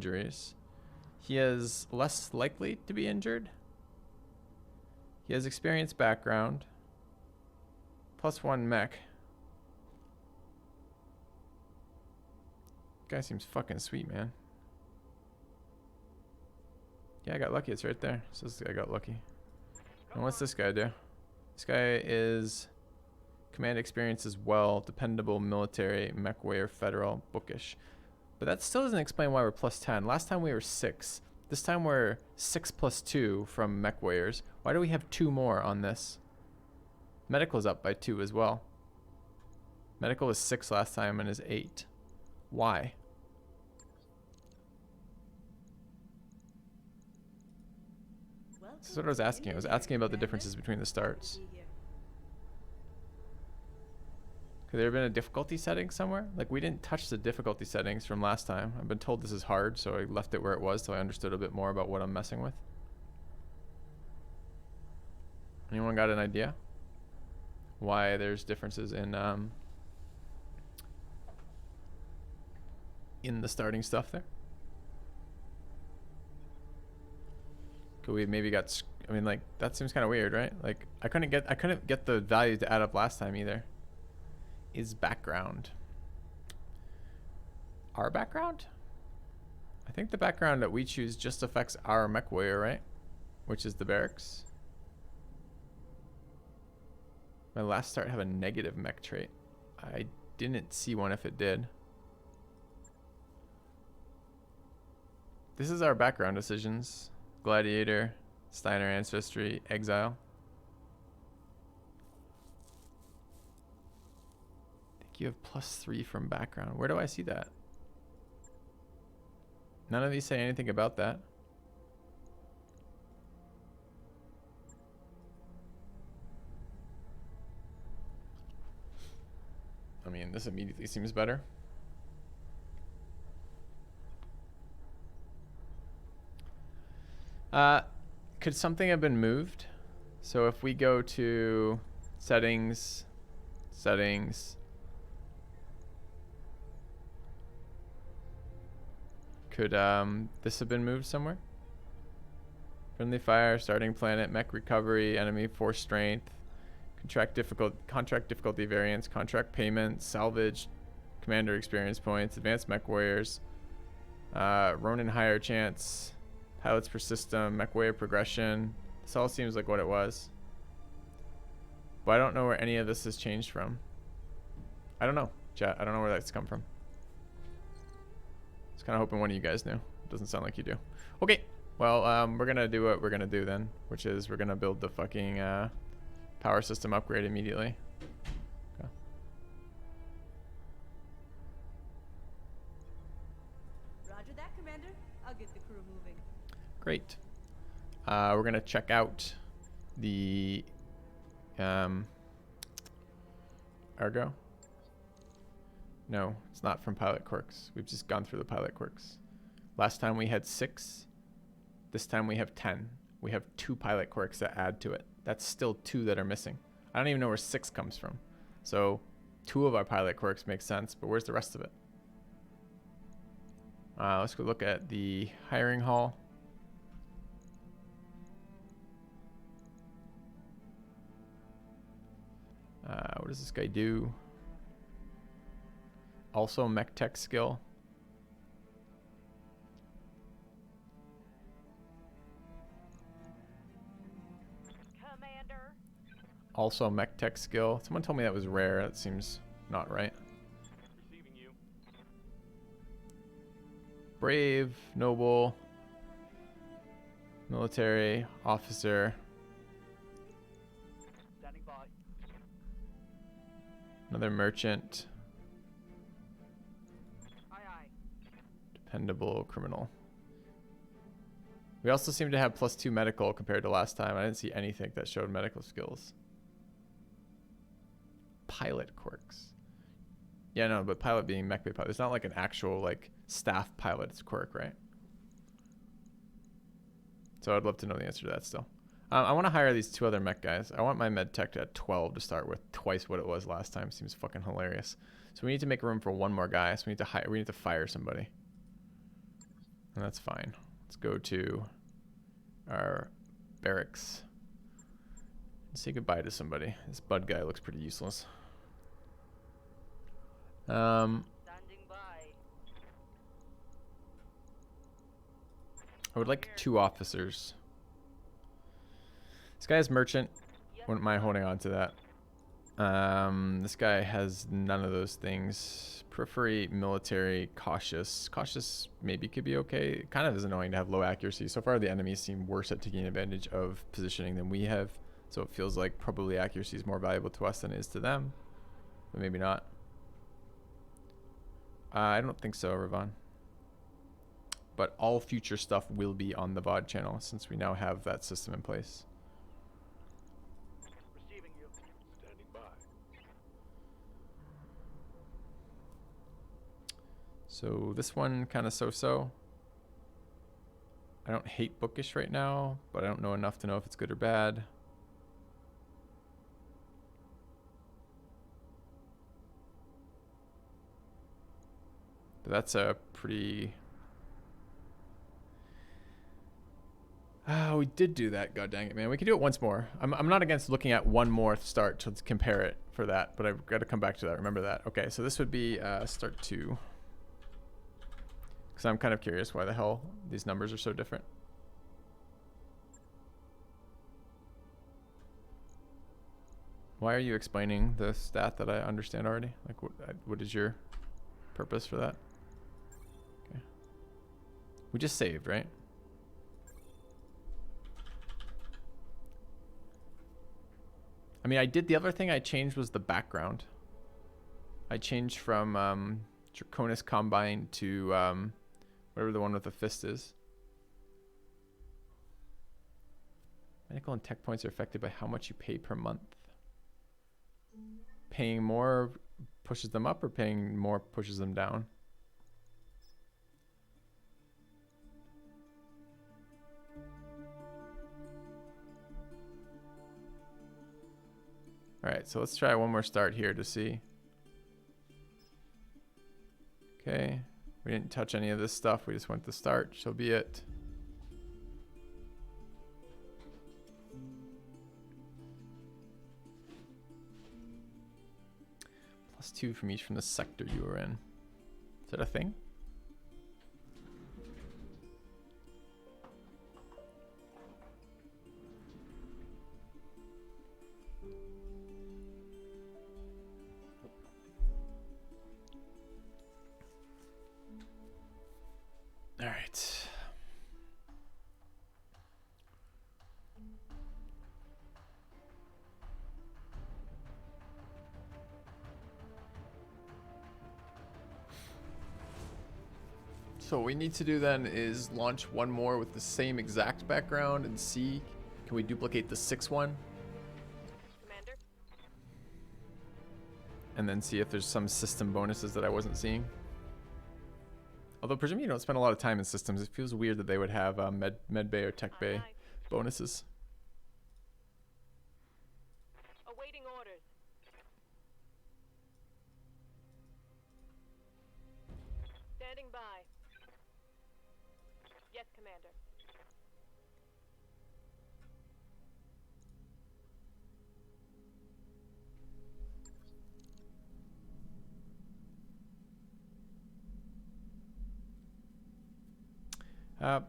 injuries. He is less likely to be injured. He has experienced background. +1 mech. Guy seems fucking sweet, man. Yeah, I got lucky. It's right there. So this guy got lucky. And what's this guy do? This guy is command experience as well. Dependable, military, mech warrior, federal, bookish. But that still doesn't explain why we're +10. Last time we were 6. This time we're 6 + 2 from mech warriors. Why do we have 2 more on this? Medical's up by 2 as well. Medical was 6 last time and is 8. Why? This is what I was asking. I was asking about the differences between the starts. Could there have been a difficulty setting somewhere? Like, we didn't touch the difficulty settings from last time. I've been told this is hard, so I left it where it was till I understood a bit more about what I'm messing with. Anyone got an idea why there's differences in the starting stuff there? Could we maybe got? I mean, like, that seems kind of weird, right? Like, I couldn't get the value to add up last time either. Is background our background? I think the background that we choose just affects our mech warrior, right? Which is the barracks. My last start have a negative mech trait. I didn't see one if it did. This is our background decisions. Gladiator, Steiner Ancestry, Exile. I think you have +3 from background. Where do I see that? None of these say anything about that. I mean, this immediately seems better. Could something have been moved? So if we go to settings, could this have been moved somewhere? Friendly fire, starting planet, mech recovery, enemy force strength, contract difficulty variance, contract payment, salvage, commander experience points, advanced mech warriors, Ronin higher chance, pilots per system, mech warrior progression. This all seems like what it was. But I don't know where any of this has changed from. I don't know, chat. I don't know where that's come from. I was kind of hoping one of you guys knew. Doesn't sound like you do. Okay, well, we're going to do what we're going to do then, which is we're going to build the fucking power system upgrade immediately. Okay. Roger that, Commander. I'll get the crew moving. Great. We're going to check out the Argo. No, it's not from pilot quirks. We've just gone through the pilot quirks. Last time we had 6. This time we have 10. We have 2 pilot quirks that add to it. That's still 2 that are missing. I don't even know where 6 comes from. So 2 of our pilot quirks make sense, but where's the rest of it? Let's go look at the hiring hall. What does this guy do? Also mech tech skill. Commander. Also mech tech skill. Someone told me that was rare. That seems not right. Receiving you. Brave, noble, military, officer. Standing by. Another merchant. Aye, aye. Dependable, criminal. We also seem to have +2 medical compared to last time. I didn't see anything that showed medical skills. Pilot quirks. Yeah, no, but pilot being mech bay pilot. It's not like an actual like staff pilot's quirk, right? So I'd love to know the answer to that still. I want to hire these 2 other mech guys. I want my med tech at 12 to start with, twice what it was last time. Seems fucking hilarious. So we need to make room for 1 more guy. So we need to fire somebody. And that's fine. Let's go to our barracks and say goodbye to somebody. This Bud guy looks pretty useless. Standing by. I would like 2 officers. This guy is merchant. Yes, Wouldn't mind sir. holding on to that. This guy has none of those things. Periphery, military, cautious. Cautious maybe could be okay. It kind of is annoying to have low accuracy. So far, the enemies seem worse at taking advantage of positioning than we have. So it feels like probably accuracy is more valuable to us than it is to them. But maybe not. I don't think so, Ravon. But all future stuff will be on the VOD channel since we now have that system in place. Receiving you. Standing by. So this one kind of so-so. I don't hate bookish right now, but I don't know enough to know if it's good or bad. But that's a pretty... we did do that, god dang it, man. We could do it once more. I'm not against looking at one more start to compare it for that, but I've got to come back to that. Remember that. Okay, so this would be start 2. Because I'm kind of curious why the hell these numbers are so different. Why are you explaining the stat that I understand already? Like, what is your purpose for that? Okay. We just saved, right? I mean, I did, the other thing I changed was the background. I changed from Draconis Combine to whatever the one with the fist is. Medical and tech points are affected by how much you pay per month. Paying more pushes them up, or paying more pushes them down? Alright, so let's try one more start here to see. Okay, we didn't touch any of this stuff, we just went to start, so be it. +2 from each from the sector you were in. Is that a thing? All right. So what we need to do then is launch one more with the same exact background and see, can we duplicate the 6 one? Commander. And then see if there's some system bonuses that I wasn't seeing. Although presumably you don't spend a lot of time in systems, it feels weird that they would have med bay or tech bay Aye, aye. bonuses. Awaiting orders. Standing by. Yes, Commander.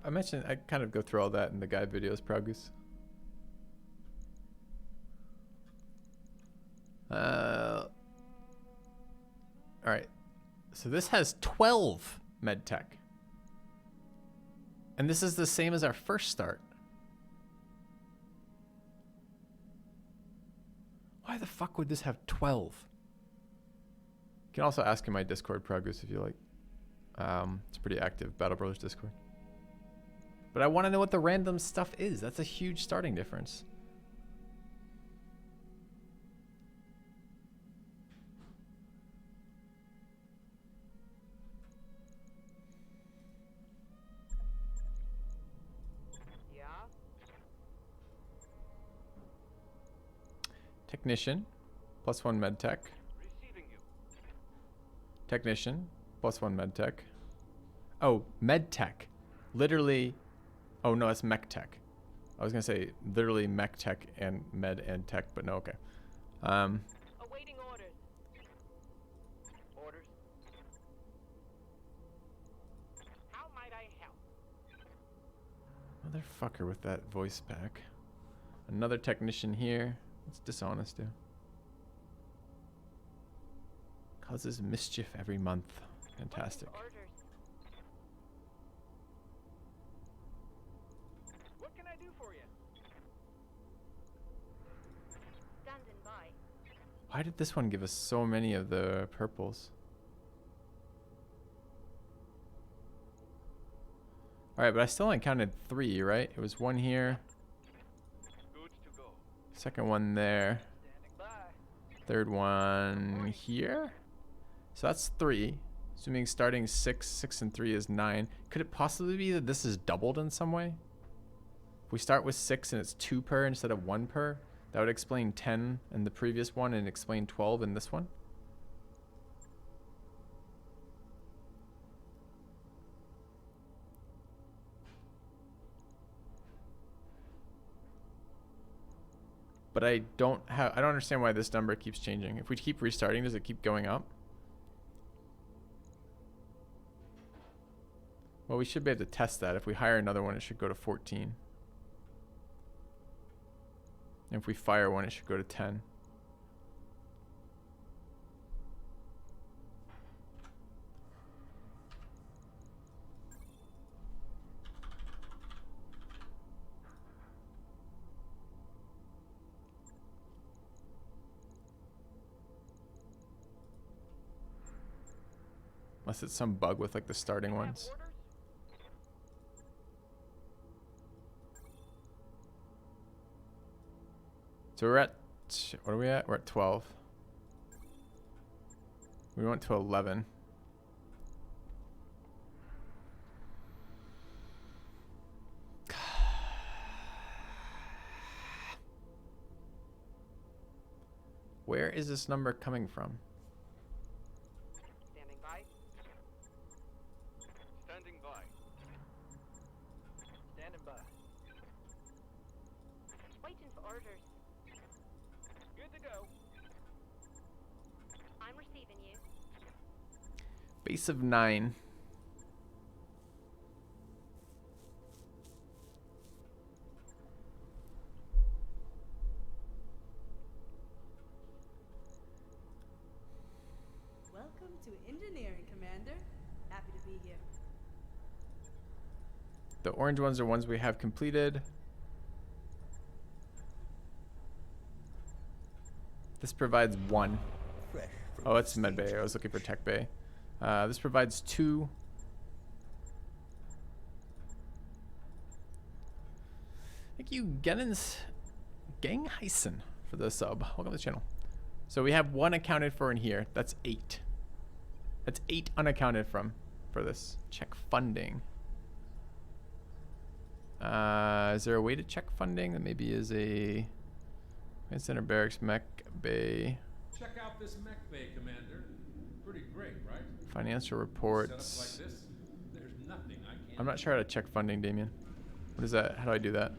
I mentioned I kind of go through all that in the guide videos, Progus. All right, so this has 12 med tech, and this is the same as our first start. Why the fuck would this have 12? You can also ask in my Discord, Progus, if you like. It's pretty active, Battle Brothers Discord. But I want to know what the random stuff is. That's a huge starting difference. Yeah. Technician, +1 med tech. Receiving you. Technician, +1 med tech. Oh, med tech. Literally. Oh no, that's mech tech. I was gonna say literally mech tech and med and tech, but no. Okay. Awaiting orders. Orders? How might I help? Motherfucker with that voice back. Another technician here. What's dishonest do? Causes mischief every month. Fantastic. Waiting orders. What can I do for you? Standing by. Why did this one give us so many of the purples? Alright, but I still only counted 3, right? It was 1 here. Goods to go. Second one there. Standing by. Third one here. So that's 3. Assuming starting 6, 6 and 3 is 9. Could it possibly be that this is doubled in some way? If we start with 6 and it's 2 per instead of 1 per, that would explain 10 in the previous one and explain 12 in this one. But I don't understand why this number keeps changing. If we keep restarting, does it keep going up? Well, we should be able to test that. If we hire another one, it should go to 14. And if we fire one, it should go to 10. Unless it's some bug with like the starting ones. Orders? So we're at, what are we at? We're at 12. We went to 11. Where is this number coming from? Standing by. Standing by. Standing by. Waiting for orders. Good to go. I'm receiving you. Base of 9. Welcome to engineering, Commander. Happy to be here. The orange ones are ones we have completed. This provides 1. Oh, it's med bay. I was looking for tech bay. This provides 2. Thank you, Gangheisen, for the sub. Welcome to the channel. So we have 1 accounted for in here. That's 8. That's 8 unaccounted from for this. Check funding. Is there a way to check funding? That maybe is a Center Barracks Mech Bay. Check out this mech bay, Commander. Pretty great, right? Financial Set reports. up like this, there's nothing I can't. I'm not sure how to check funding, Damien. What is that? How do I do that?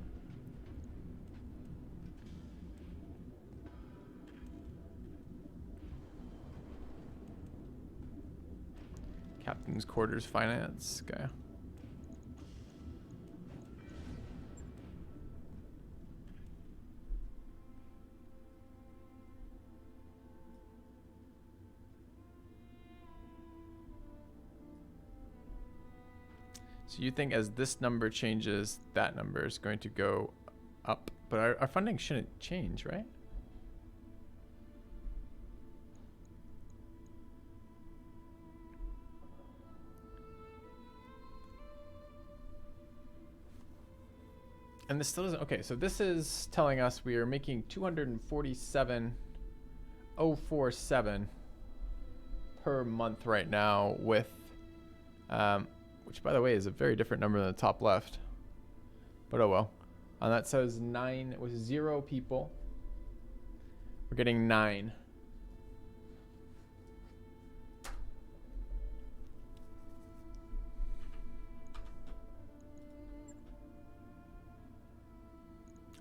Captain's quarters finance guy. So you think as this number changes, that number is going to go up, but our funding shouldn't change, right? And this still doesn't, okay, so this is telling us we are making 247,047 per month right now with, which by the way is a very different number than the top left, but oh well. And that says 9 with 0 people. We're getting 9.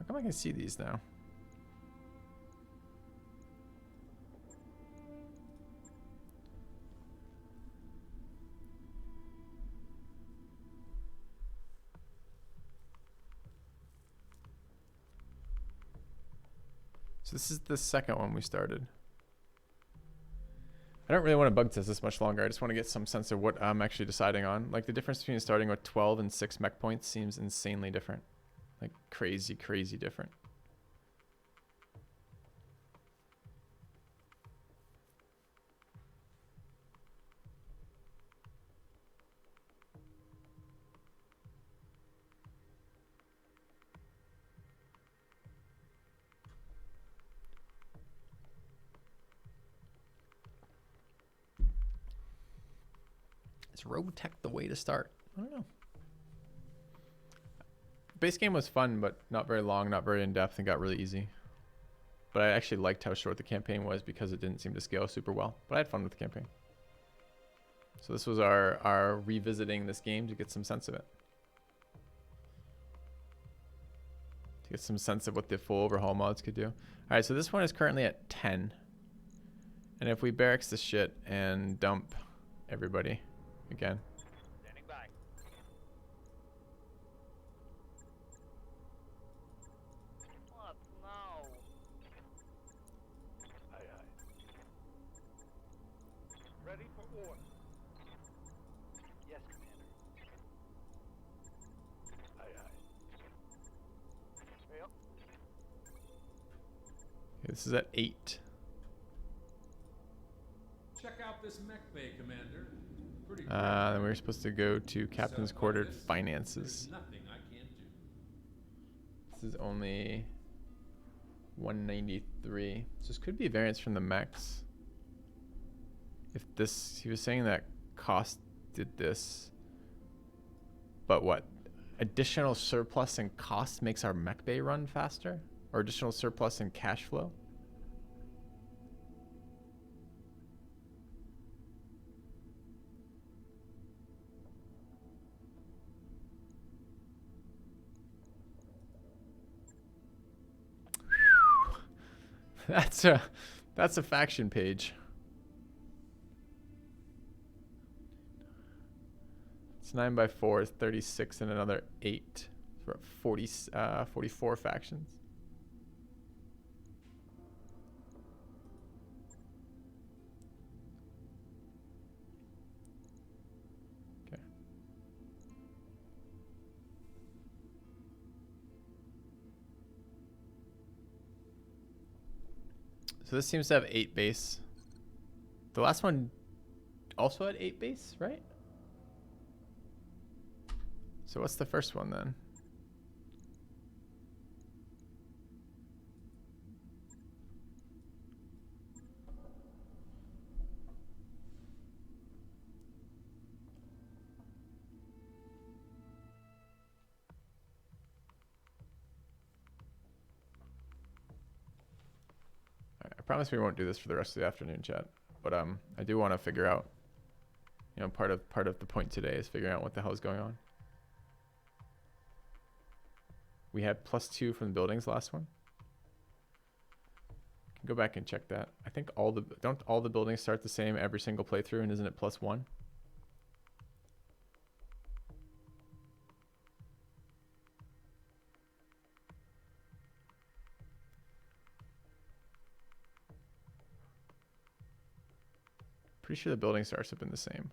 How come I can see these now? So this is the second one we started. I don't really want to bug test this much longer. I just want to get some sense of what I'm actually deciding on. Like the difference between starting with 12 and 6 mech points seems insanely different. Like crazy, crazy different. Is Roguetech the way to start? I don't know. Base game was fun, but not very long, not very in-depth, and got really easy. But I actually liked how short the campaign was because it didn't seem to scale super well. But I had fun with the campaign. So this was our revisiting this game to get some sense of it. To get some sense of what the full overhaul mods could do. Alright, so this one is currently at 10. And if we barracks this shit and dump everybody again. Standing by. What now? Aye, aye. Ready for order. Yes, Commander. Aye, aye. Yep. Okay, this is at 8. Check out this mech bay, Commander. Pretty great. Then we were supposed to go to Captain's Set up Quartered like this, Finances. There's nothing I can't do. This is only 193. So this could be variance from the mechs. If this, he was saying that cost did this, but what? Additional surplus and cost makes our mech bay run faster? Or additional surplus and cash flow? That's a faction page. It's 9x4, 36 and another 8 for 44 factions. Okay. So this seems to have 8 base. The last one also had 8 base, right? So what's the first one then? I promise we won't do this for the rest of the afternoon, chat. But I do want to figure out, you know, part of the point today is figuring out what the hell is going on. We had +2 from the buildings last one. Can go back and check that. I think don't all the buildings start the same every single playthrough, and isn't it +1? Pretty sure the building starts have been the same.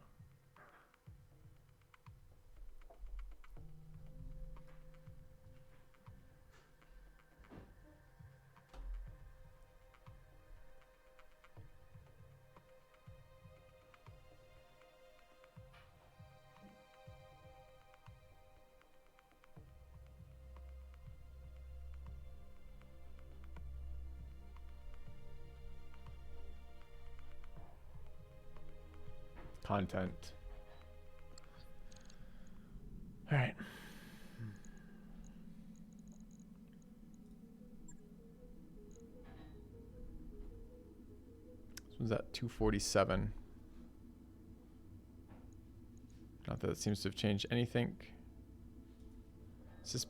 Content. All right. This one's at 247. Not that it seems to have changed anything. This is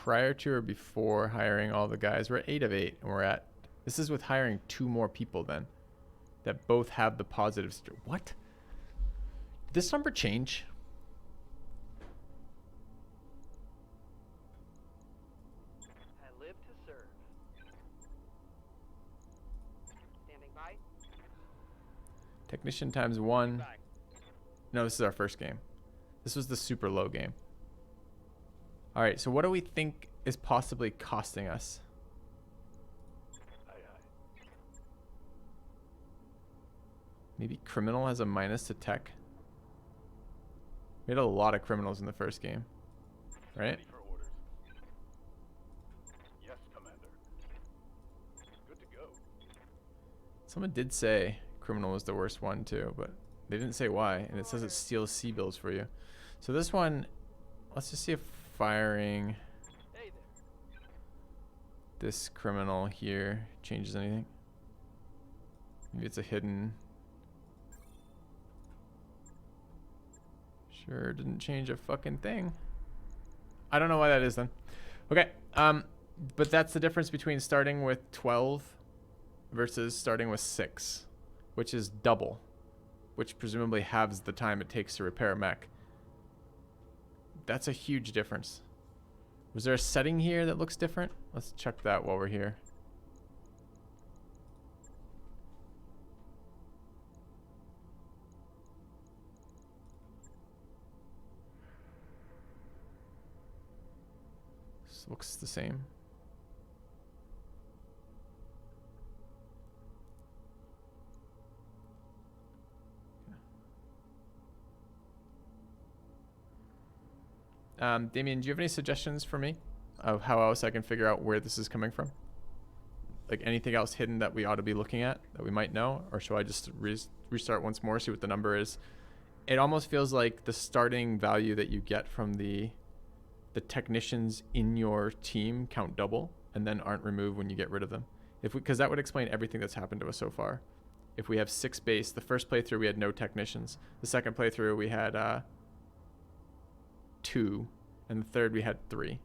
prior to or before hiring all the guys? We're at 8 of 8, and we're at... This is with hiring 2 more people then. That both have the positive... What? Did this number change? I live to serve. Standing by. Technician times 1. Back. No, this is our first game. This was the super low game. All right, so what do we think is possibly costing us? Aye, aye. Maybe criminal has a minus to tech. We had a lot of criminals in the first game, right? Ready for orders. Yes, Commander. Good to go. Someone did say criminal was the worst one too, but they didn't say why, and it says it steals C-bills for you. So this one, let's just see if firing Hey there. this criminal here changes anything. Maybe it's a hidden. Sure didn't change a fucking thing. I don't know why that is then. Okay, but that's the difference between starting with 12 versus starting with 6, which is double, which presumably halves the time it takes to repair a mech. That's a huge difference. Was there a setting here that looks different? Let's check that while we're here. This looks the same. Damien, do you have any suggestions for me of how else I can figure out where this is coming from? Like anything else hidden that we ought to be looking at that we might know? Or should I just restart once more, see what the number is? It almost feels like the starting value that you get from the technicians in your team count double and then aren't removed when you get rid of them. Because that would explain everything that's happened to us so far. If we have 6 base, the first playthrough we had no technicians. The second playthrough we had 2, and the third we had 3,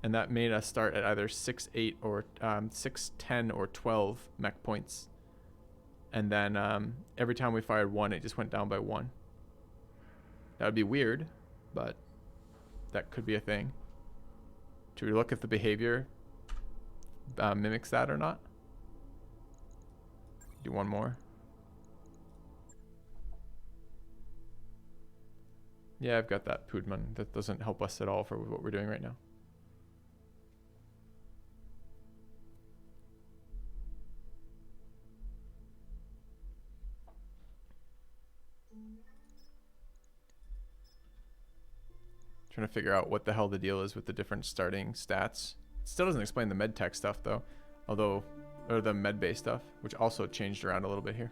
and that made us start at either 6, 8, or 6, 10, or 12 mech points, and then every time we fired 1, it just went down by 1. That would be weird, but that could be a thing. Should we look if the behavior mimics that or not? Do one more. Yeah, I've got that Pudman. That doesn't help us at all for what we're doing right now. Trying to figure out what the hell the deal is with the different starting stats. It still doesn't explain the med tech stuff though, or the med base stuff, which also changed around a little bit here.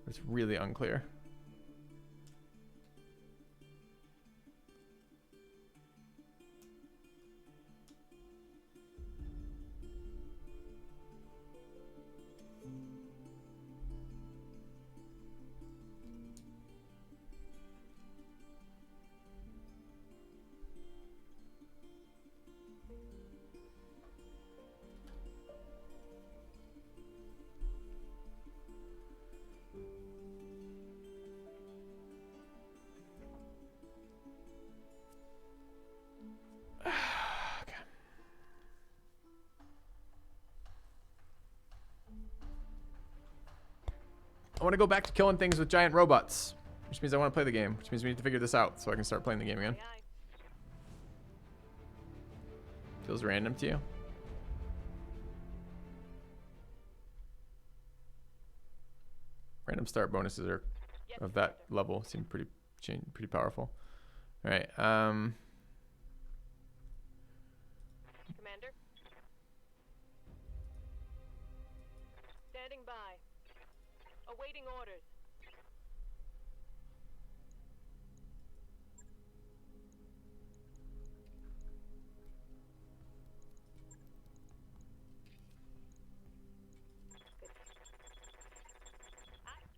It's really unclear. I want to go back to killing things with giant robots, which means I want to play the game, which means we need to figure this out so I can start playing the game again. Aye, Feels random to you? Random start bonuses are yes, of that Commander. level seem pretty powerful. All right. Commander. Standing by. Awaiting orders.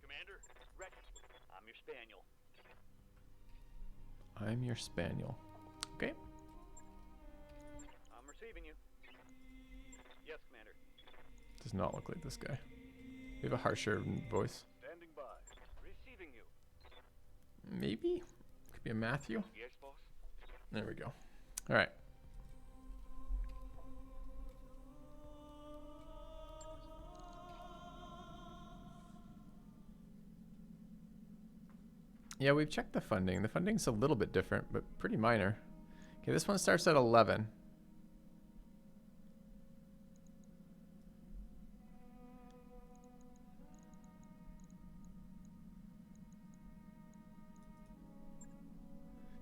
Commander, ready. I'm your spaniel. I'm your spaniel. Okay. Commander. Does not look like this guy. We have a harsher voice. Standing by. Receiving you. Maybe? Could be a Matthew. Yes, boss. There we go. All right. Yeah, we've checked the funding. The funding's a little bit different, but pretty minor. Okay, this one starts at 11.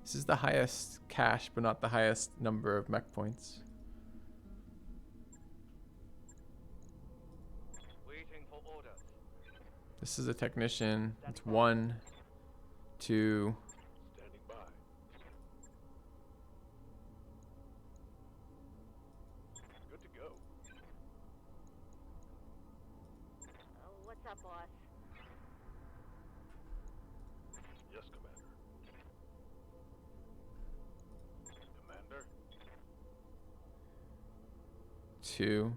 This is the highest cash, but not the highest number of mech points. Waiting for orders. This is a technician. It's 1, 2. Standing by. Good to go. Oh, what's up, boss? Yes, Commander. Commander. 2.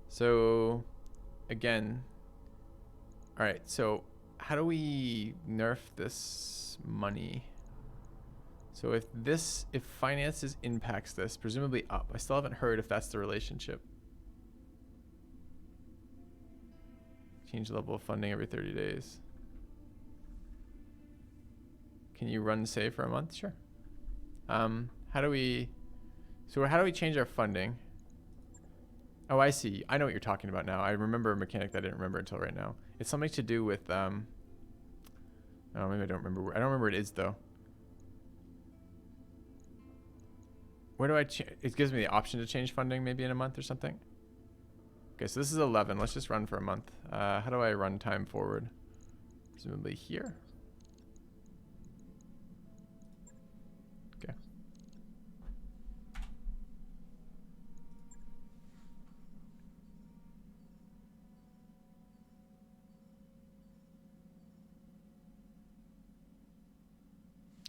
So, again. All right, so how do we nerf this money? So if finances impacts this, presumably up. I still haven't heard if that's the relationship. Change level of funding every 30 days. Can you run save for a month? Sure. How do we change our funding? Oh, I see. I know what you're talking about now. I remember a mechanic that I didn't remember until right now. It's something to do with oh, maybe I don't remember. I don't remember what it is though. Where do I it gives me the option to change funding maybe in a month or something. Okay, so this is 11. Let's just run for a month. How do I run time forward? Presumably here. Okay.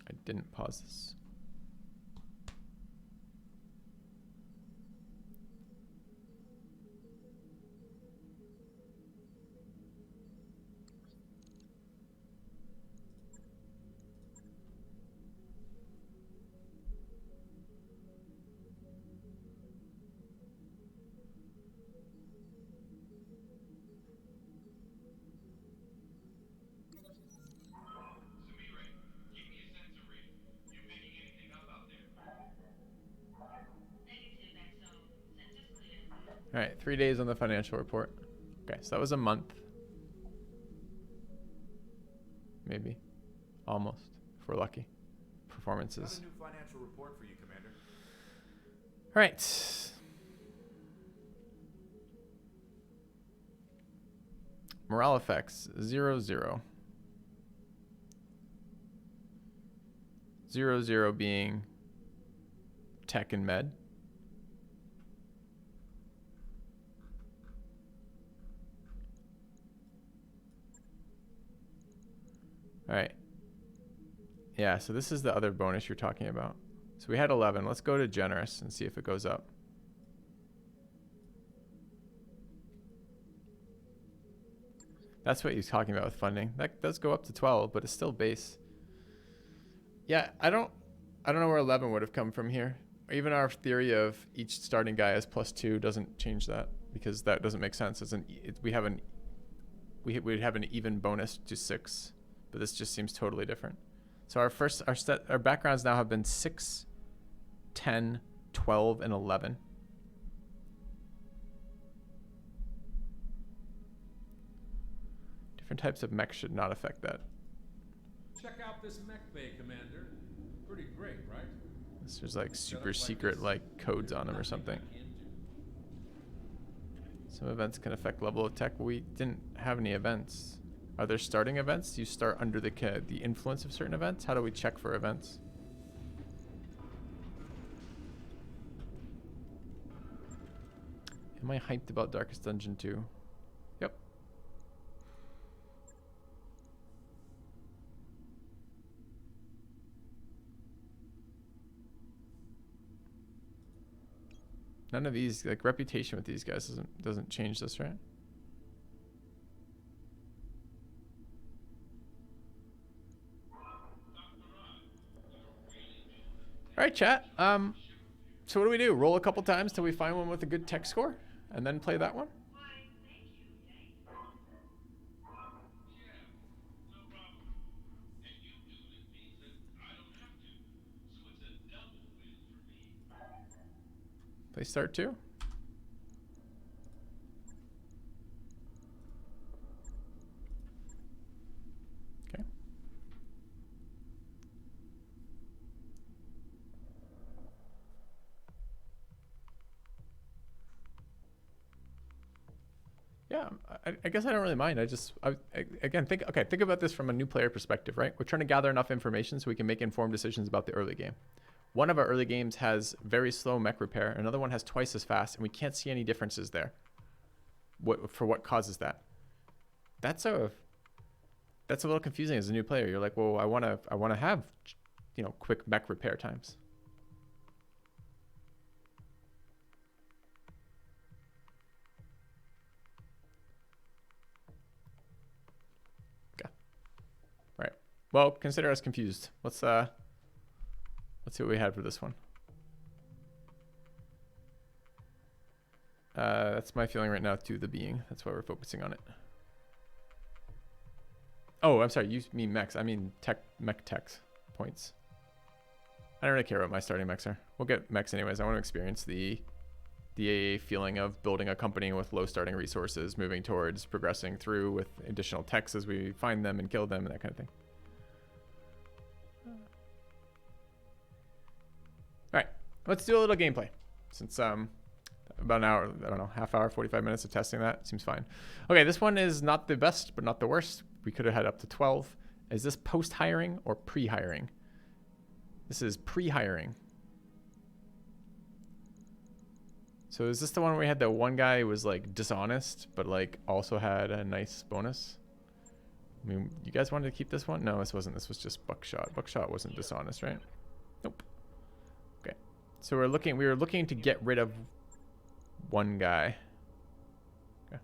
I didn't pause this. All right, 3 days on the financial report. Okay, so that was a month. Maybe. Almost, if we're lucky. Performances. Got a new financial report for you, Commander. All right. Morale effects, 0, 0. 0, 0 being tech and med. All right. Yeah, so this is the other bonus you're talking about. So we had 11. Let's go to generous and see if it goes up. That's what he's talking about with funding. That does go up to 12, but it's still base. Yeah, I don't know where 11 would have come from here. Even our theory of each starting guy is +2 doesn't change that because that doesn't make sense. We'd have an even bonus to 6. But this just seems totally different. So our backgrounds now have been 6, 10, 12, and 11. Different types of mech should not affect that. Check out this mech bay, Commander. Pretty great, right? There's like Set super up like secret this, like codes there's on them or nothing something. I can't do. Some events can affect level of tech. We didn't have any events. Are there starting events? You start under the influence of certain events? How do we check for events? Am I hyped about Darkest Dungeon 2? Yep. None of these, like, reputation with these guys doesn't change this, right? All right, chat. So what do? Roll a couple times till we find one with a good tech score, and then play that one? Play start too? Okay. Yeah, I guess I don't really mind. Again, think about this from a new player perspective, right? We're trying to gather enough information so we can make informed decisions about the early game. One of our early games has very slow mech repair. Another one has twice as fast, and we can't see any differences there. What causes that? That's a little confusing as a new player. You're like, well, I want to have, you know, quick mech repair times. Okay. Right. Well, consider us confused. Let's see what we had for this one. That's my feeling right now to the being. That's why we're focusing on it. Oh, I'm sorry. You mean mechs. I mean mech techs points. I don't really care what my starting mechs are. We'll get mechs anyways. I want to experience the AA feeling of building a company with low starting resources, moving towards progressing through with additional techs as we find them and kill them and that kind of thing. All right, let's do a little gameplay. Since about an hour, I don't know, half hour, 45 minutes of testing that seems fine. Okay, this one is not the best, but not the worst. We could have had up to 12. Is this post-hiring or pre-hiring? This is pre-hiring. So is this the one where we had that one guy who was like dishonest, but like also had a nice bonus? I mean, you guys wanted to keep this one? No, this wasn't. This was just Buckshot. Buckshot wasn't dishonest, right? Nope. Okay. So we were looking to get rid of one guy. Okay.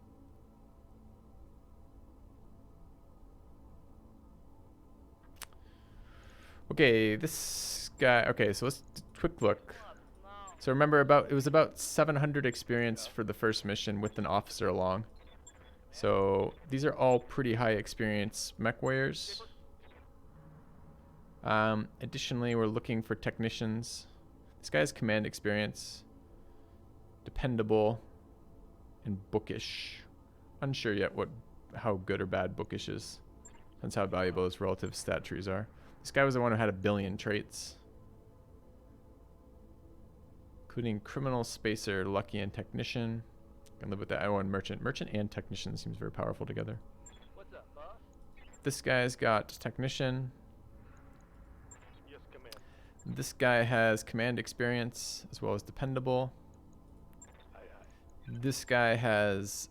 Okay, this guy. Okay, so let's quick look. So remember, it was about 700 experience for the first mission with an officer along. So these are all pretty high experience mech warriors. Additionally, we're looking for technicians. This guy has command experience, dependable, and bookish. Unsure yet how good or bad bookish is. Depends how valuable his relative stat trees are. This guy was the one who had 1 billion traits, including criminal, spacer, lucky, and technician. Can live with that. I want merchant. Merchant and technician seems very powerful together. What's up, boss? This guy's got technician. Yes, command. This guy has command experience as well as dependable. Aye, aye. This guy has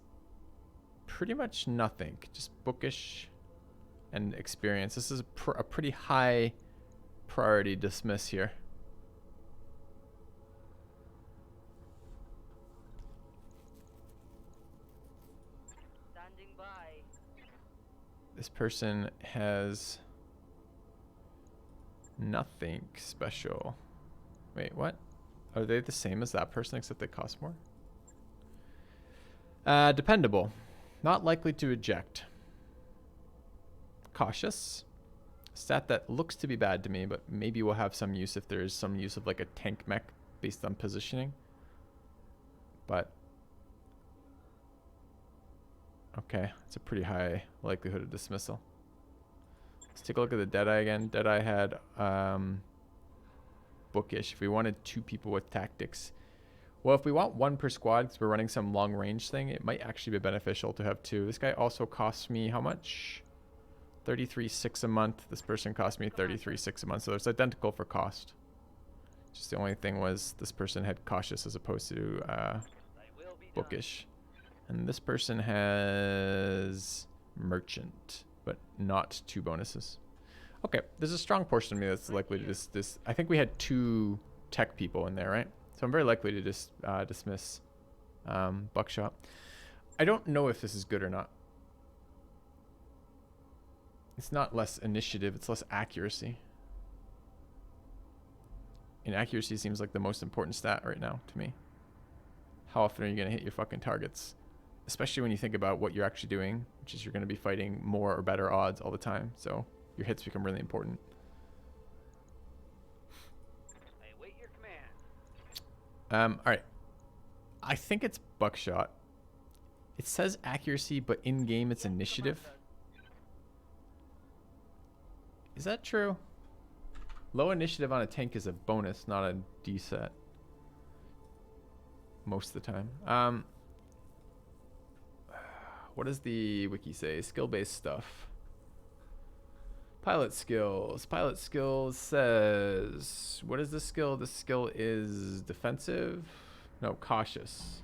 pretty much nothing, just bookish and experience. This is a pretty high priority dismiss here. Standing by. This person has nothing special. Wait, what? Are they the same as that person except they cost more? Dependable. Not likely to eject. Cautious. Stat that looks to be bad to me, but maybe we'll have some use if there is some use of like a tank mech based on positioning. But okay, it's a pretty high likelihood of dismissal. Let's take a look at the Deadeye again. Deadeye had bookish. If we wanted 2 people with tactics, well, if we want 1 per squad because we're running some long range thing, it might actually be beneficial to have 2. This guy also costs me how much? 33.6 a month. This person cost me 33.6 a month, so it's identical for cost. Just the only thing was this person had cautious as opposed to bookish. And this person has merchant, but not 2 bonuses. Okay, there's a strong portion of me that's likely to this. I think we had 2 tech people in there, right? So So I'm very likely to just dismiss Buckshot. I don't know if this is good or not. It's not less initiative, it's less accuracy. And accuracy seems like the most important stat right now to me. How often are you going to hit your fucking targets? Especially when you think about what you're actually doing, which is you're going to be fighting more or better odds all the time. So your hits become really important. I await your command. All right. I think it's Buckshot. It says accuracy, but in-game it's initiative. Is that true? Low initiative on a tank is a bonus, not a D set. Most of the time. What does the wiki say? Skill-based stuff. Pilot skills. Pilot skills says... What is the skill? The skill is defensive? No, cautious.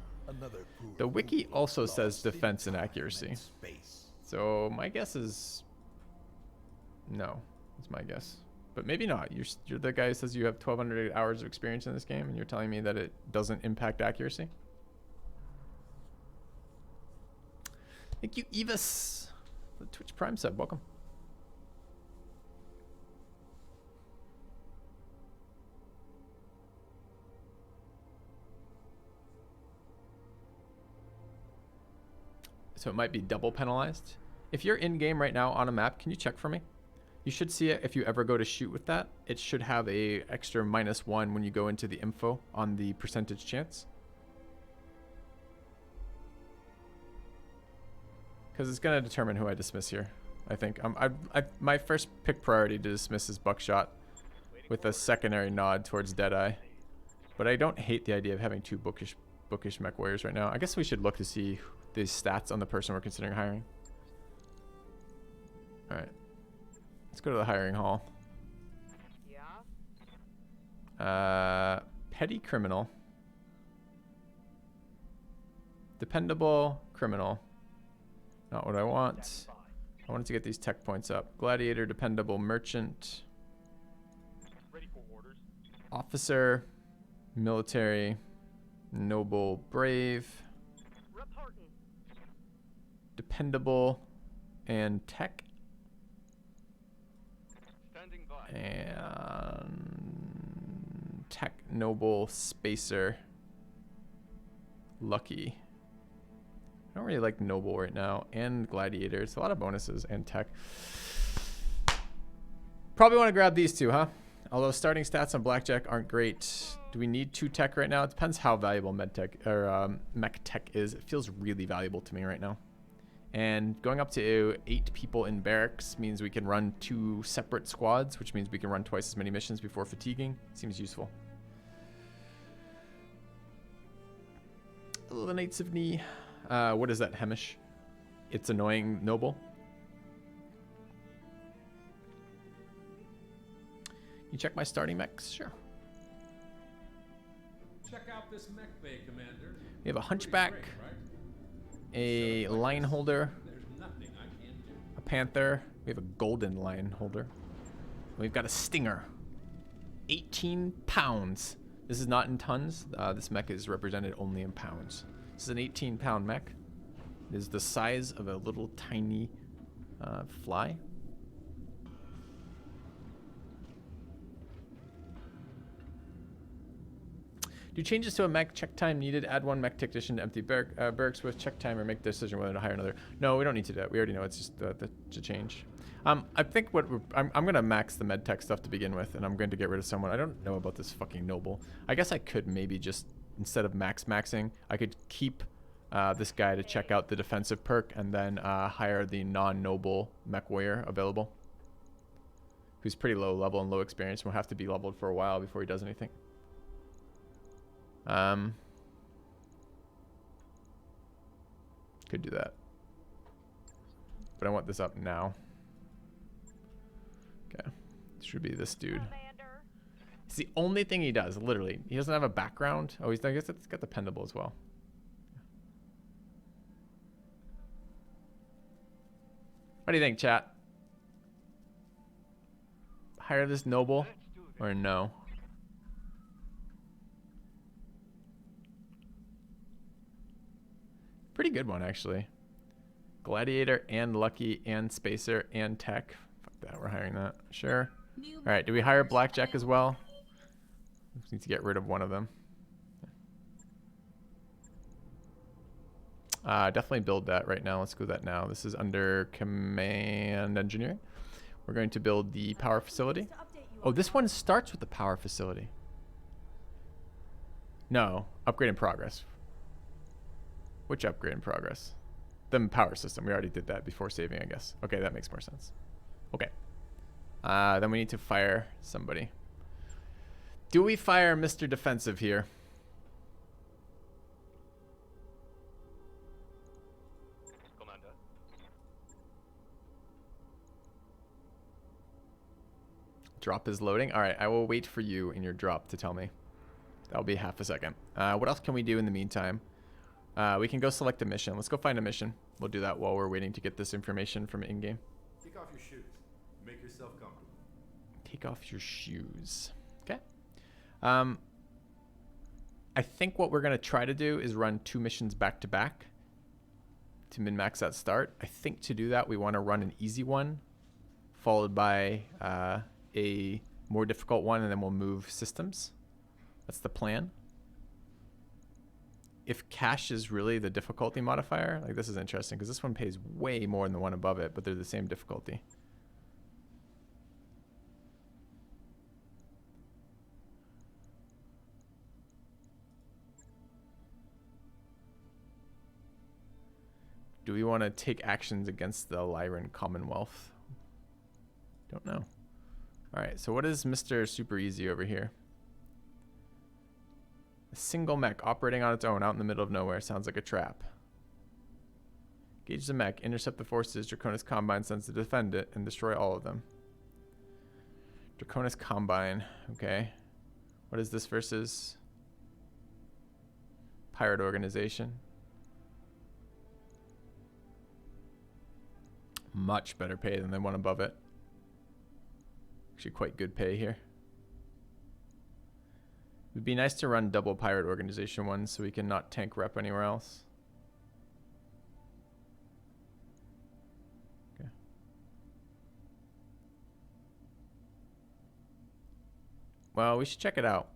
The wiki also says defense and accuracy. So my guess is... No. That's my guess. But maybe not. You're the guy who says you have 1,200 hours of experience in this game, and you're telling me that it doesn't impact accuracy? Thank you, Evis. The Twitch Prime sub. Welcome. So it might be double penalized. If you're in game right now on a map, can you check for me? You should see it if you ever go to shoot with that. It should have a extra -1 when you go into the info on the percentage chance. Because it's going to determine who I dismiss here, I think. My first pick priority to dismiss is Buckshot with a secondary nod towards Deadeye. But I don't hate the idea of having two bookish mech warriors right now. I guess we should look to see the stats on the person we're considering hiring. Alright. Let's go to the hiring hall. Yeah? Petty criminal. Dependable criminal. Not what I want. I wanted to get these tech points up. Gladiator, dependable merchant. Ready for orders. Officer, military, noble, brave, Reporting. dependable, and tech. Standing by. And tech, noble, spacer, lucky. I don't really like noble right now, and gladiator. It's a lot of bonuses and tech. Probably want to grab these two, huh? Although starting stats on blackjack aren't great. Do we need 2 tech right now? It depends how valuable medtech or mech tech is. It feels really valuable to me right now. And going up to 8 people in barracks means we can run 2 separate squads, which means we can run twice as many missions before fatiguing. Seems useful. The Knights of Knee. What is that, Hemish? It's annoying noble. You check my starting mechs? Sure. Check out this mech bay, Commander. We have a Pretty hunchback, great, right? a lion holder, There's nothing I can't do. a panther. We have a golden lion holder. We've got a stinger. 18 pounds. This is not in tons. This mech is represented only in pounds. This is an 18-pound mech. It is the size of a little tiny fly. Do changes to a mech check time needed? Add 1 mech technician to empty barracks with check time or make the decision whether to hire another. No, we don't need to do that. We already know it's just the change. I think what I'm going to max the med tech stuff to begin with, and I'm going to get rid of someone. I don't know about this fucking noble. I guess I could maybe just, instead of maxing, I could keep this guy to check out the defensive perk and then hire the non-noble mech warrior available, who's pretty low level and low experience and will have to be leveled for a while before he does anything. Could do that. But I want this up now. Okay. Should be this dude. Commander. It's the only thing he does, literally. He doesn't have a background. Oh, I guess it's got dependable as well. What do you think, chat? Hire this noble or no? Pretty good one, actually. Gladiator and Lucky and Spacer and Tech. Fuck that, we're hiring that. Sure. All right, do we hire Blackjack as well? We need to get rid of one of them. Definitely build that right now. Let's go that now. This is under Command Engineering. We're going to build the power facility. Oh, this one starts with the power facility. No, upgrade in progress. Which upgrade in progress? The power system. We already did that before saving, I guess. Okay, that makes more sense. Okay. Then we need to fire somebody. Do we fire Mr. Defensive here? Commander. Drop is loading. All right, I will wait for you in your drop to tell me. That'll be half a second. What else can we do in the meantime? We can go select a mission. Let's go find a mission. We'll do that while we're waiting to get this information from in-game. Take off your shoes. Make yourself comfortable. Take off your shoes. Okay. I think what we're going to try to do is run 2 missions back to back to min-max that start. I think to do that, we want to run an easy one followed by a more difficult one, and then we'll move systems. That's the plan. If cash is really the difficulty modifier, like this is interesting because this one pays way more than the one above it, but they're the same difficulty. Do we want to take actions against the Lyran Commonwealth? Don't know. All right, so what is Mr. Super Easy over here? A single mech operating on its own out in the middle of nowhere. Sounds like a trap. Engage the mech, intercept the forces Draconis Combine sends to defend it, and destroy all of them. Draconis Combine. Okay. What is this versus? Pirate Organization. Much better pay than the one above it. Actually quite good pay here. It would be nice to run double Pirate Organization ones so we can not tank rep anywhere else. Okay. Well, we should check it out.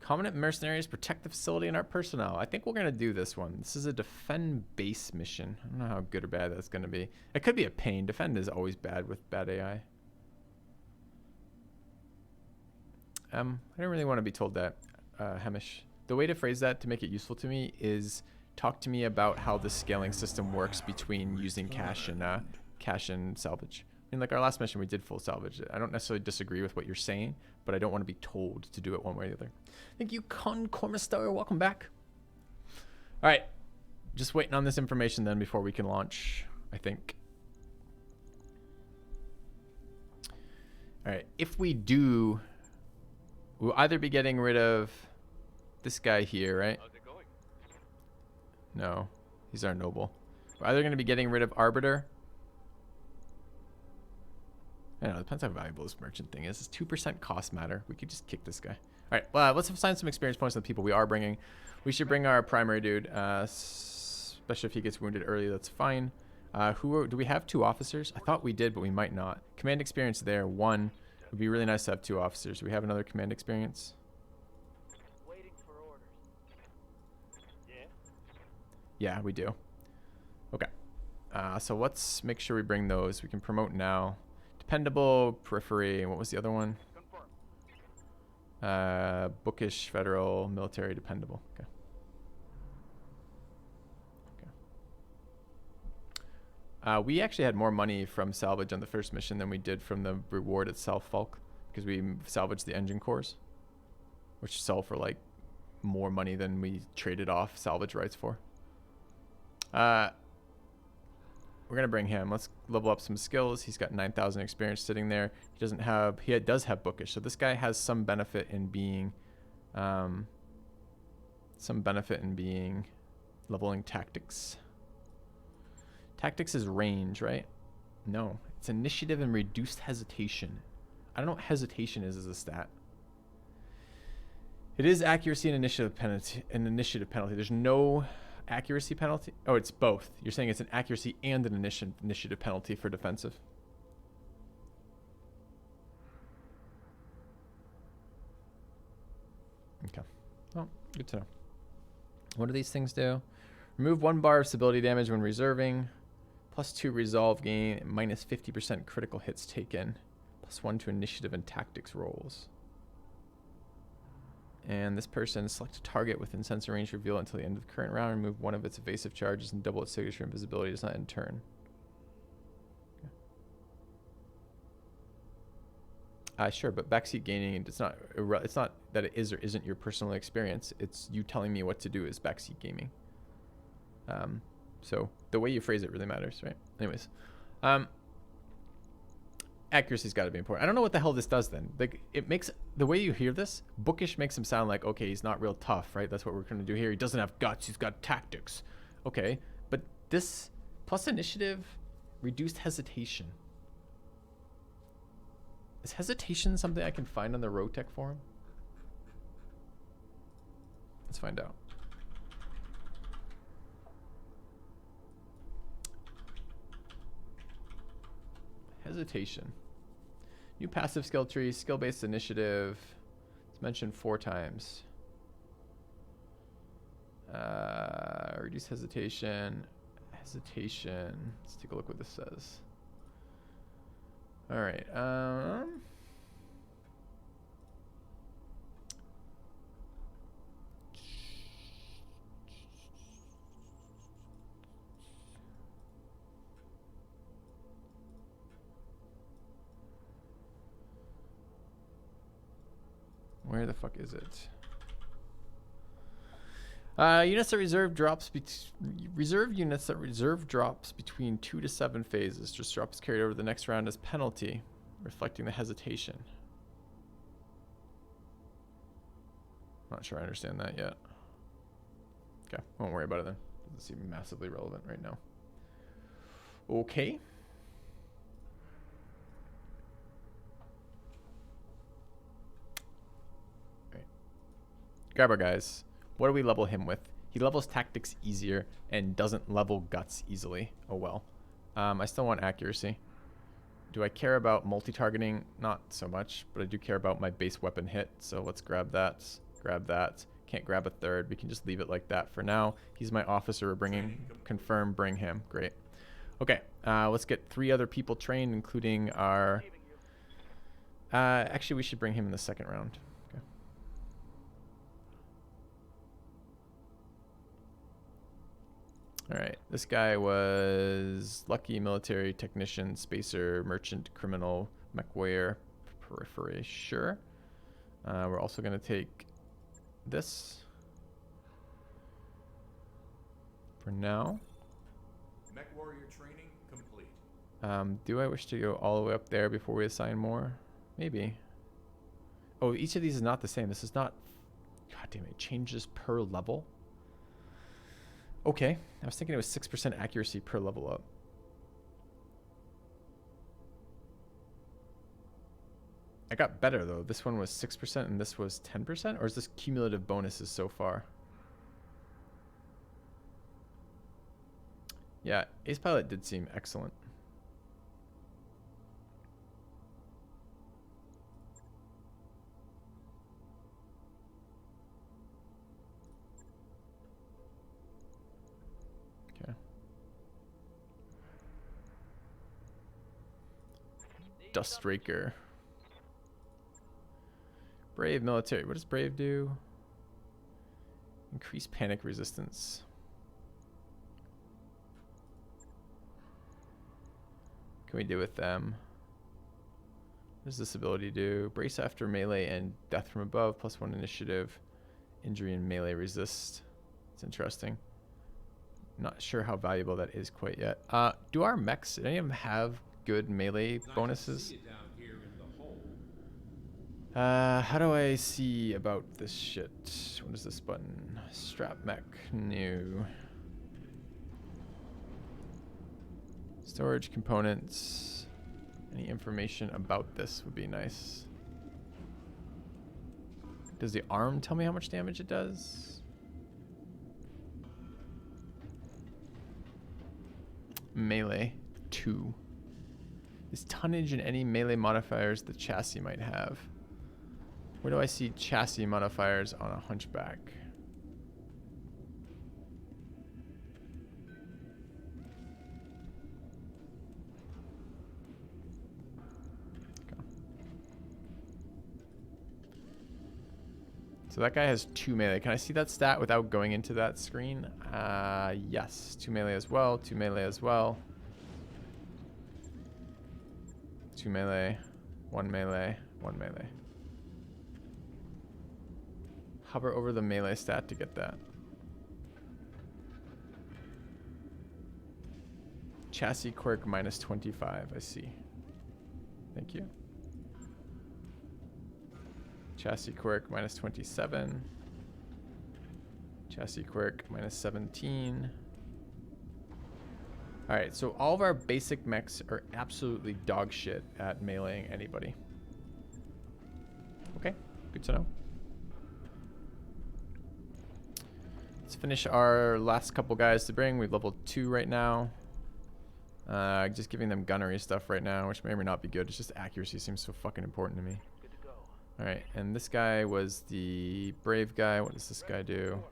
Covenant mercenaries protect the facility and our personnel. I think we're going to do this one. This is a defend base mission. I don't know how good or bad that's going to be. It could be a pain. Defend is always bad with bad AI. I don't really want to be told that, Hemish. The way to phrase that to make it useful to me is talk to me about how the scaling system works between using cash and salvage. I mean, like our last mission, we did full salvage. I don't necessarily disagree with what you're saying, but I don't want to be told to do it one way or the other. Thank you, Con Cormistar. Welcome back. All right. Just waiting on this information then before we can launch, I think. All right. If we do, we'll either be getting rid of this guy here, right? How's it going? No. He's our noble. We're either going to be getting rid of Arbiter. I don't know, it depends how valuable this merchant thing is. It's 2% cost matter. We could just kick this guy. All right, well, let's assign some experience points to the people we are bringing. We should bring our primary dude, especially if he gets wounded early. That's fine. Do we have 2 officers? I thought we did, but we might not. Command experience there, 1. It would be really nice to have 2 officers. Do we have another command experience? Waiting for orders. Yeah? Yeah, we do. Okay. So let's make sure we bring those. We can promote now. Dependable, periphery, and what was the other one? Confirm. Bookish, federal, military, dependable. Okay. Okay. We actually had more money from salvage on the first mission than we did from the reward itself, Falk, because we salvaged the engine cores, which sell for like more money than we traded off salvage rights for. We're going to bring him. Let's level up some skills. He's got 9,000 experience sitting there. He does have bookish. So this guy has some benefit in being, leveling tactics. Tactics is range, right? No, it's initiative and reduced hesitation. I don't know what hesitation is as a stat. It is accuracy and initiative penalty. An initiative penalty. There's no accuracy penalty. Oh, it's both. You're saying it's an accuracy and an initiative penalty for defensive. Okay. Well, good to know. What do these things do? Remove 1 bar of stability damage when reserving. +2 resolve gain. Minus 50% critical hits taken. +1 to initiative and tactics rolls. And this person, select a target within sensor range, reveal it until the end of the current round, remove 1 of its evasive charges, and double its signature invisibility does not end turn. Sure, but backseat gaining, it's not that it is or isn't your personal experience. It's you telling me what to do is backseat gaming. So the way you phrase it really matters, right? Anyways, accuracy's got to be important. I don't know what the hell this does then. Like, it makes, the way you hear this, bookish makes him sound like, okay, he's not real tough, right? That's what we're going to do here. He doesn't have guts. He's got tactics. Okay, but this plus initiative, reduced hesitation. Is hesitation something I can find on the Roguetech forum? Let's find out. Hesitation. New passive skill tree, skill-based initiative. It's mentioned 4 times. Reduce hesitation. Hesitation. Let's take a look what this says. All right. Where the fuck is it? Units that reserve drops between 2 to 7 phases. Just drops carried over the next round as penalty, reflecting the hesitation. Not sure I understand that yet. Okay, won't worry about it then. Doesn't seem massively relevant right now. Okay. Alright. Grab our guys. What do we level him with? He levels tactics easier and doesn't level guts easily. Oh well. I still want accuracy. Do I care about multi-targeting? Not so much, but I do care about my base weapon hit. So let's grab that. Grab that. Can't grab a third. We can just leave it like that for now. He's my officer we're bringing. Confirm, bring him. Great. Okay, let's get 3 other people trained, including our... actually, we should bring him in the second round. Okay. All right, this guy was lucky military technician, spacer, merchant, criminal, mech warrior, periphery. Sure. We're also going to take this for now. Mech warrior training complete. Do I wish to go all the way up there before we assign more? Maybe. Oh, each of these is not the same. This is not... God damn it. Changes per level. Okay. I was thinking it was 6% accuracy per level up. I got better, though. This one was 6% and this was 10%? Or is this cumulative bonuses so far? Yeah, Ace Pilot did seem excellent. Okay. Dustraker. Brave military. What does Brave do? Increase panic resistance. What can we do with them? What does this ability do? Brace after melee and death from above. +1 initiative. Injury and melee resist. It's interesting. Not sure how valuable that is quite yet. Do our mechs, do any of them have good melee bonuses? How do I see about this shit? What is this button? Strap mech, new. Storage components. Any information about this would be nice. Does the arm tell me how much damage it does? Melee 2. Is tonnage in any melee modifiers the chassis might have? Where do I see chassis modifiers on a hunchback? So that guy has 2 melee. Can I see that stat without going into that screen? Yes. 2 melee as well. 2 melee as well. 2 melee. 1 melee. 1 melee. Hover over the melee stat to get that. Chassis quirk minus 25. I see. Thank you. Chassis quirk minus 27. Chassis quirk minus 17. Alright, so all of our basic mechs are absolutely dog shit at meleeing anybody. Okay, good to know. Let's finish our last couple guys to bring. We've leveled 2 right now. Just giving them gunnery stuff right now, which may or may not be good. It's just accuracy seems so fucking important to me. Alright, and this guy was the brave guy. What does this guy do?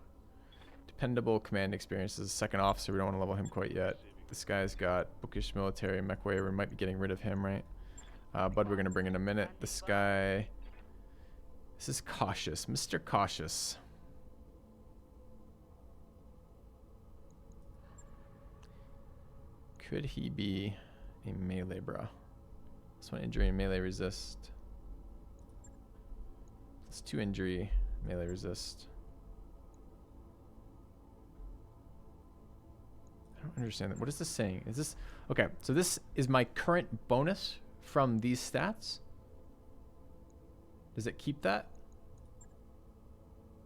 Dependable command experience. This is a second officer. We don't want to level him quite yet. This guy's got bookish military mech way. We might be getting rid of him, right? Bud, we're going to bring in a minute. This guy... This is cautious. Mr. Cautious. Could he be a melee bro? This one injury and melee resist. Plus 2 injury, melee resist. I don't understand that. What is this saying? Is this... Okay, so this is my current bonus from these stats. Does it keep that?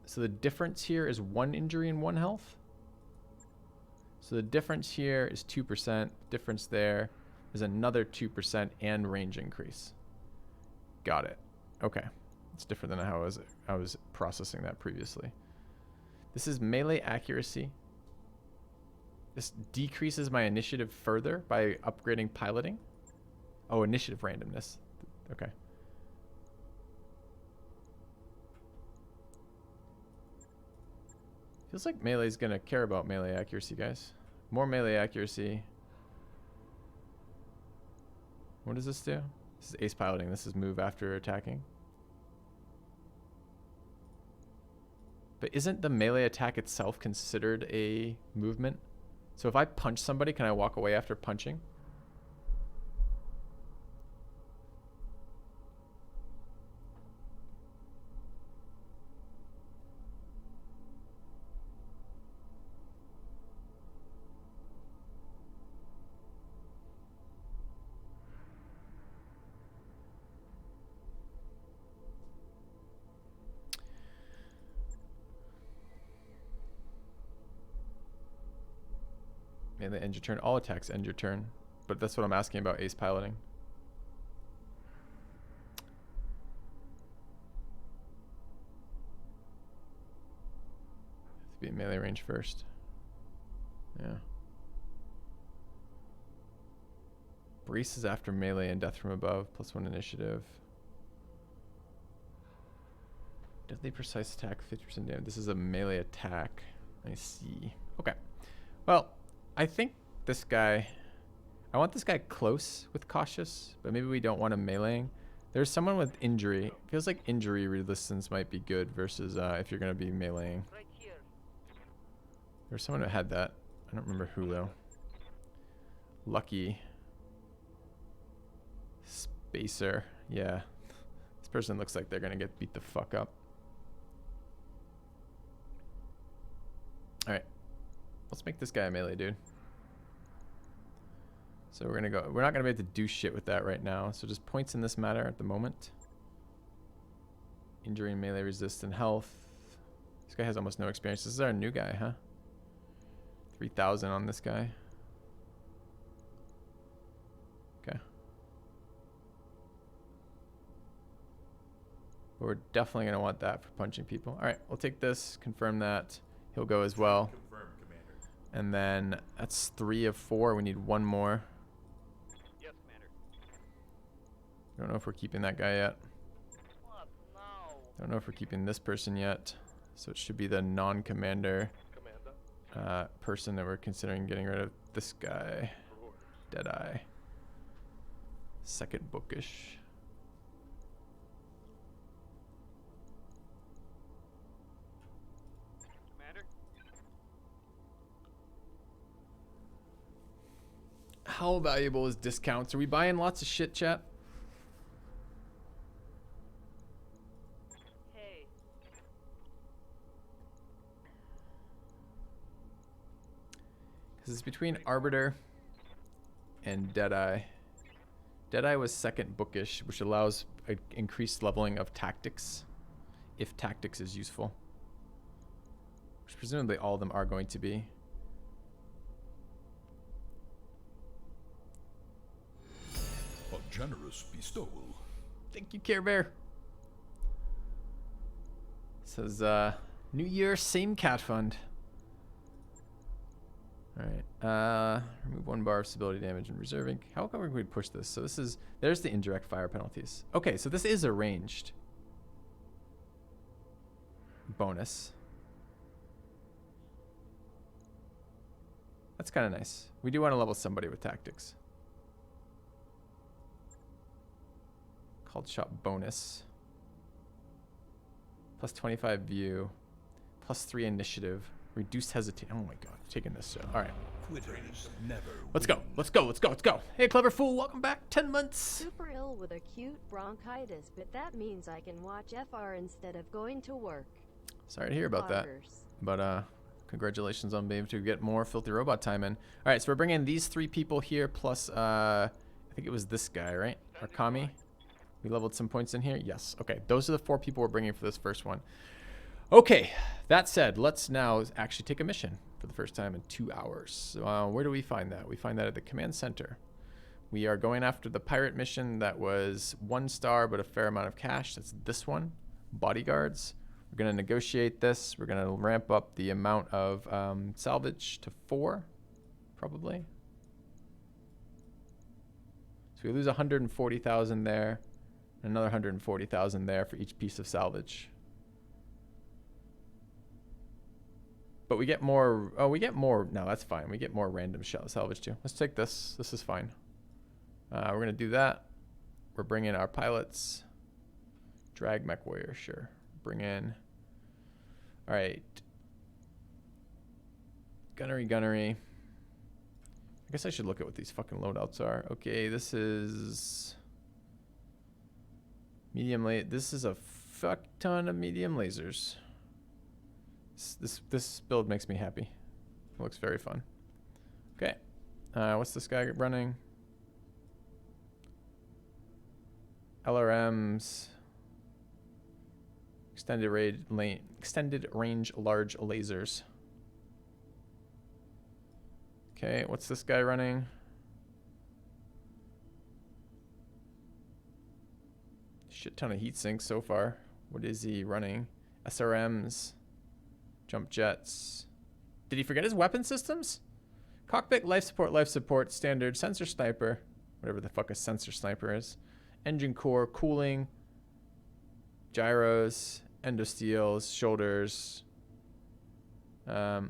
So the difference here is 1 injury and 1 health. So the difference here is 2%. Difference there is another 2% and range increase. Got it. Okay. It's different than how I was processing that previously. This is melee accuracy. This decreases my initiative further by upgrading piloting. Oh, initiative randomness. Okay. Feels like melee's gonna care about melee accuracy, guys. More melee accuracy. What does this do? This is ace piloting. This is move after attacking. But isn't the melee attack itself considered a movement? So if I punch somebody, can I walk away after punching? Melee end your turn. All attacks end your turn. But that's what I'm asking about ace piloting. Have to be in melee range first. Yeah. Brace is after melee and death from above. +1 initiative. Deadly precise attack, 50% damage. This is a melee attack. I see. Okay. Well, I think this guy... I want this guy close with cautious, but maybe we don't want him meleeing. There's someone with injury. Feels like injury resistance might be good versus if you're going to be meleeing. Right here. There's someone who had that. I don't remember who, though. Lucky. Spacer. Yeah. This person looks like they're going to get beat the fuck up. Alright. Let's make this guy a melee dude. So we're gonna go. We're not gonna be able to do shit with that right now. So just points in this matter at the moment. Injury and melee resist and health. This guy has almost no experience. This is our new guy, huh? 3,000 on this guy. Okay. But we're definitely going to want that for punching people. All right, we'll take this, confirm that. He'll go as well. Confirmed, Commander. And then that's 3 of 4. We need 1 more. Yes, Commander. Don't know if we're keeping that guy yet. What? No. Don't know if we're keeping this person yet. So it should be the non-commander person that we're considering getting rid of. This guy. Deadeye. Second bookish. Commander? How valuable is discounts? Are we buying lots of shit, chat? Hey. Because it's between Arbiter and Deadeye. Deadeye was second bookish, which allows an increased leveling of tactics, if tactics is useful. Which presumably all of them are going to be. A generous bestowal. Thank you, Care Bear. Says, New Year, same cat fund. Alright, remove 1 bar of stability damage and reserving. How come we push this? So this is, there's the indirect fire penalties. Okay, so this is a ranged bonus. That's kind of nice. We do want to level somebody with tactics. Called shot bonus. Plus 25 view. Plus 3 initiative. Reduced hesitation. Oh my god, taking this. All right. Quitters never Let's go. Let's go. Let's go. Let's go. Hey, clever fool. Welcome back. 10 months. Super ill with acute bronchitis, but that means I can watch FR instead of going to work. Sorry to hear about that. Poggers. But congratulations on being able to get more filthy robot time in. All right, so we're bringing these 3 people here plus I think it was this guy, right? Arkami. We leveled some points in here. Yes. Okay. Those are the 4 people we're bringing for this first one. Okay, that said, let's now actually take a mission for the first time in 2 hours. Where do we find that? We find that at the command center. We are going after the pirate mission that was 1 star but a fair amount of cash. That's this one, bodyguards. We're going to negotiate this. We're going to ramp up the amount of salvage to 4, probably. So we lose 140,000 there, and another 140,000 there for each piece of salvage. But we get more, oh, we get more, no, that's fine. We get more random salvage too. Let's take this. This is fine. We're going to do that. We're bringing our pilots. Drag mech warrior, sure. Bring in. All right. Gunnery. I guess I should look at what these fucking loadouts are. Okay, this is medium this is a fuck ton of medium lasers. This build makes me happy. It looks very fun. Okay. What's this guy running? LRMs. Extended range large lasers. Okay, what's this guy running? Shit ton of heat sinks so far. What is he running? SRMs. Jump jets. Did he forget his weapon systems? Cockpit, life support, standard, sensor sniper. Whatever the fuck a sensor sniper is. Engine core, cooling. Gyros, endosteels, shoulders. PPC.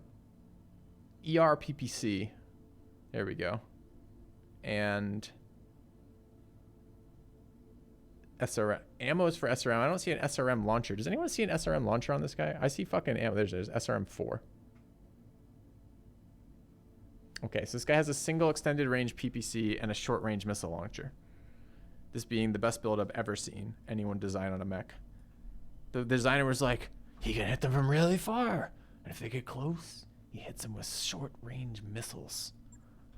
There we go. And SRM. Ammo is for SRM. I don't see an SRM launcher. Does anyone see an SRM launcher on this guy? I see fucking ammo. There's SRM 4. Okay, so this guy has a single extended range PPC and a short range missile launcher. This being the best build I've ever seen anyone design on a mech. The designer was like, he can hit them from really far. And if they get close, he hits them with short range missiles.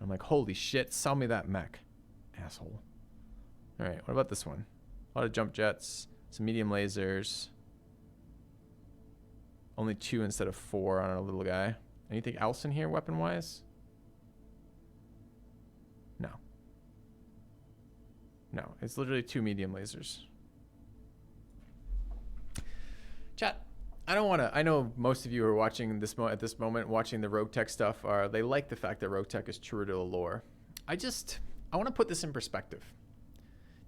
I'm like, holy shit, sell me that mech, asshole. All right, what about this one? A lot of jump jets, some medium lasers. Only 2 instead of 4 on our little guy. Anything else in here weapon-wise? No. No, it's literally 2 medium lasers. Chat. I don't want to. I know most of you who are watching this at this moment, watching the Roguetech stuff, they like the fact that Roguetech is true to the lore. I want to put this in perspective.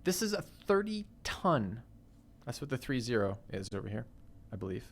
This is a 30-ton. That's what the 30 is over here, I believe.